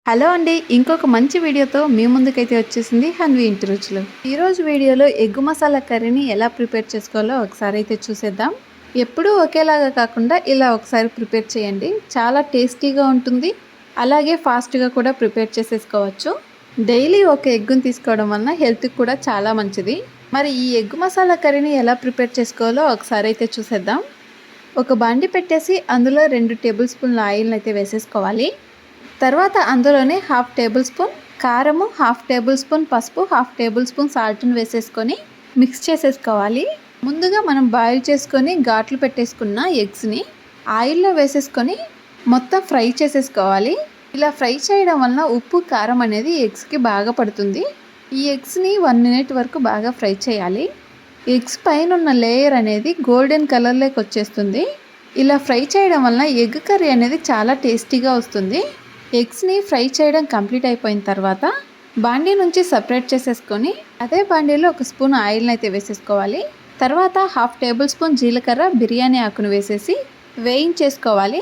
Hello అండి, ఇంకొక మంచి వీడియోతో మీ ముందుకైతే వచ్చేసింది హన్వి ఇంటి రుచులు. ఈరోజు వీడియోలో ఎగ్గు మసాలా కర్రీని ఎలా ప్రిపేర్ చేసుకోవాలో ఒకసారి అయితే చూసేద్దాం. ఎప్పుడూ ఒకేలాగా కాకుండా ఇలా ఒకసారి ప్రిపేర్ చేయండి. చాలా టేస్టీగా ఉంటుంది, అలాగే ఫాస్ట్గా కూడా ప్రిపేర్ చేసేసుకోవచ్చు. డైలీ ఒక ఎగ్గుని తీసుకోవడం వలన హెల్త్కి కూడా చాలా మంచిది. మరి ఈ ఎగ్గు మసాలా కర్రీని ఎలా ప్రిపేర్ చేసుకోవాలో ఒకసారి అయితే చూసేద్దాం. ఒక బాండి పెట్టేసి అందులో 2 టేబుల్ స్పూన్ల ఆయిల్ని అయితే వేసేసుకోవాలి. తర్వాత అందులోనే 1/2 టేబుల్ స్పూన్ కారము, 1/2 టేబుల్ స్పూన్ పసుపు, 1/2 టేబుల్ స్పూన్ సాల్ట్ని వేసేసుకొని మిక్స్ చేసేసుకోవాలి. ముందుగా మనం బాయిల్ చేసుకొని ఘాట్లు పెట్టేసుకున్న ఎగ్స్ని ఆయిల్లో వేసేసుకొని మొత్తం ఫ్రై చేసేసుకోవాలి. ఇలా ఫ్రై చేయడం వలన ఉప్పు కారం అనేది ఎగ్స్కి బాగా పడుతుంది. ఈ ఎగ్స్ని 1 మినిట్ వరకు బాగా ఫ్రై చేయాలి. ఎగ్స్ పైన ఉన్న లేయర్ అనేది గోల్డెన్ కలర్లోకి వచ్చేస్తుంది. ఇలా ఫ్రై చేయడం వలన ఎగ్ కర్రీ అనేది చాలా టేస్టీగా వస్తుంది. ఎగ్స్ని ఫ్రై చేయడం కంప్లీట్ అయిపోయిన తర్వాత బాండీ నుంచి సపరేట్ చేసేసుకొని అదే బాండీలో 1 స్పూన్ ఆయిల్ని అయితే వేసేసుకోవాలి. తర్వాత 1/2 టేబుల్ స్పూన్ జీలకర్ర, బిర్యానీ ఆకును వేసేసి వేయించేసుకోవాలి.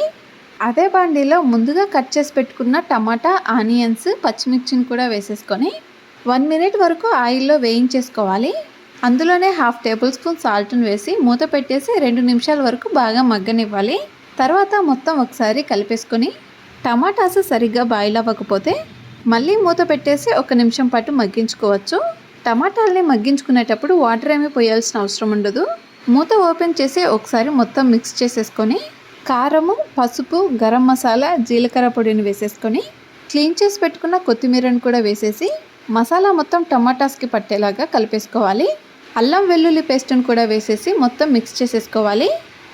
అదే బాండీలో ముందుగా కట్ చేసి పెట్టుకున్న టమాటా, ఆనియన్స్, పచ్చిమిర్చిని కూడా వేసేసుకొని 1 మినిట్ వరకు ఆయిల్లో వేయించేసుకోవాలి. అందులోనే 1/2 టేబుల్ స్పూన్ సాల్ట్ని వేసి మూత పెట్టేసి 2 నిమిషాల వరకు బాగా మగ్గనివ్వాలి. తర్వాత మొత్తం ఒకసారి కలిపేసుకొని టమాటాస్ సరిగ్గా బాయిల్ అవ్వకపోతే మళ్ళీ మూత పెట్టేసి 1 నిమిషం పాటు మగ్గించుకోవచ్చు. టమాటాలని మగ్గించుకునేటప్పుడు వాటర్ ఏమీ పోయాల్సిన అవసరం ఉండదు. మూత ఓపెన్ చేసి ఒకసారి మొత్తం మిక్స్ చేసేసుకొని కారము, పసుపు, గరం మసాలా, జీలకర్ర పొడిని వేసేసుకొని క్లీన్ చేసి పెట్టుకున్న కొత్తిమీరని కూడా వేసేసి మసాలా మొత్తం టమాటాస్కి పట్టేలాగా కలిపేసుకోవాలి. అల్లం వెల్లుల్లి పేస్ట్ని కూడా వేసేసి మొత్తం మిక్స్ చేసేసుకోవాలి.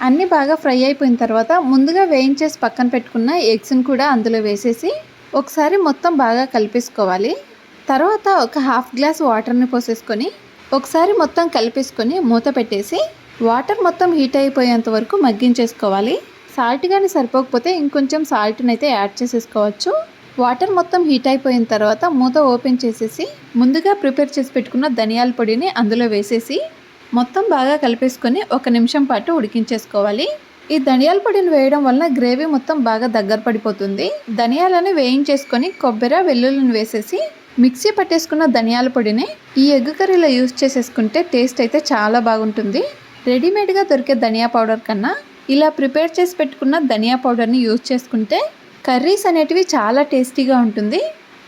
అన్నీ బాగా ఫ్రై అయిపోయిన తర్వాత ముందుగా వేయించేసి పక్కన పెట్టుకున్న ఎగ్స్ని కూడా అందులో వేసేసి ఒకసారి మొత్తం బాగా కలిపేసుకోవాలి. తర్వాత ఒక 1/2 గ్లాస్ వాటర్ని పోసేసుకొని ఒకసారి మొత్తం కలిపేసుకొని మూత పెట్టేసి వాటర్ మొత్తం హీట్ అయిపోయేంత వరకు మగ్గించేసుకోవాలి. సాల్ట్ కానీ సరిపోకపోతే ఇంకొంచెం సాల్ట్ని అయితే యాడ్ చేసేసుకోవచ్చు. వాటర్ మొత్తం హీట్ అయిపోయిన తర్వాత మూత ఓపెన్ చేసేసి ముందుగా ప్రిపేర్ చేసి పెట్టుకున్న ధనియాల పొడిని అందులో వేసేసి మొత్తం బాగా కలిపేసుకొని 1 నిమిషం పాటు ఉడికించేసుకోవాలి. ఈ ధనియాల పొడిని వేయడం వల్ల గ్రేవీ మొత్తం బాగా దగ్గర పడిపోతుంది. ధనియాలను వేయించేసుకొని కొబ్బరి, వెల్లుల్లిని వేసేసి మిక్సీ పట్టేసుకున్న ధనియాల పొడిని ఈ ఎగ్ కర్రీలో యూజ్ చేసేసుకుంటే టేస్ట్ అయితే చాలా బాగుంటుంది. రెడీమేడ్గా దొరికే ధనియా పౌడర్ కన్నా ఇలా ప్రిపేర్ చేసి పెట్టుకున్న ధనియా పౌడర్ని యూజ్ చేసుకుంటే కర్రీస్ అనేటివి చాలా టేస్టీగా ఉంటుంది.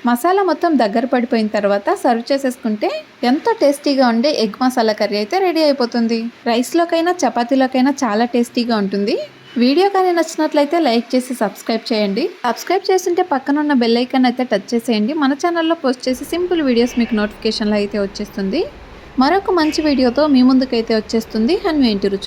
మసాలా మొత్తం దగ్గర పడిపోయిన తర్వాత సర్వ్ చేసేసుకుంటే ఎంతో టేస్టీగా ఉండే ఎగ్ మసాలా కర్రీ అయితే రెడీ అయిపోతుంది. రైస్లోకైనా చపాతీలోకైనా చాలా టేస్టీగా ఉంటుంది. వీడియో కానీ నచ్చినట్లయితే లైక్ చేసి సబ్స్క్రైబ్ చేయండి. సబ్స్క్రైబ్ చేస్తుంటే పక్కన ఉన్న బెల్ ఐకాన్ అయితే టచ్ చేసేయండి. మన ఛానల్లో పోస్ట్ చేసి సింపుల్ వీడియోస్ మీకు నోటిఫికేషన్లో అయితే వచ్చేస్తుంది. మరొక మంచి వీడియోతో మీ ముందుకైతే వచ్చేస్తుంది హన్వి ఇంటి రుచులు.